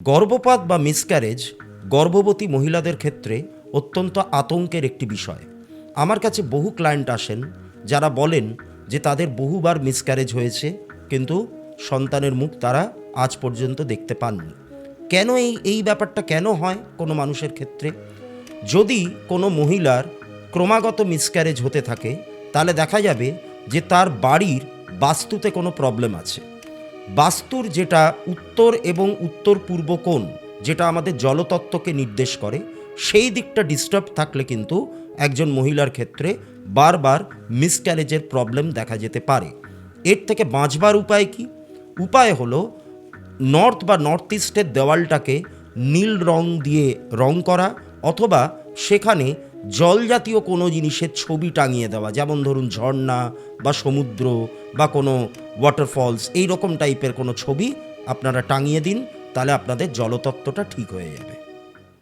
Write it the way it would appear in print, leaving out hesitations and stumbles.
গর্ভপাত বা মিসক্যারেজ গর্ভবতী মহিলাদের ক্ষেত্রে অত্যন্ত আতঙ্কের একটি বিষয়। আমার কাছে বহু ক্লায়েন্ট আসেন যারা বলেন যে তাদের বহুবার মিসক্যারেজ হয়েছে, কিন্তু সন্তানের মুখ তারা আজ পর্যন্ত দেখতে পাননি। কেন এই ব্যাপারটা কেন হয় কোনো মানুষের ক্ষেত্রে? যদি কোনো মহিলার ক্রমাগত মিসক্যারেজ হতে থাকে, তাহলে দেখা যাবে যে তার বাড়ির বাস্তুতে কোনো প্রবলেম আছে। বাস্তুর যেটা উত্তর এবং উত্তর পূর্ব কোণ, যেটা আমাদের জলতত্ত্বকে নির্দেশ করে, সেই দিকটা ডিস্টার্ব থাকলে কিন্তু একজন মহিলার ক্ষেত্রে বারবার মিসক্যারেজের প্রবলেম দেখা যেতে পারে। এর থেকে বাঁচবার উপায় কি? উপায় হলো নর্থ বা নর্থ ইস্টের দেওয়ালটাকে নীল রং দিয়ে রং করা, অথবা সেখানে জল জাতীয় কোনো জিনিসের ছবি টাঙিয়ে দেওয়া, যেমন ধরুন ঝর্ণা বা সমুদ্র বা কোনো ওয়াটারফলস, এই রকম টাইপের কোনো ছবি আপনারা টাঙিয়ে দিন, তাহলে আপনাদের জলতত্ত্বটা ঠিক হয়ে যাবে।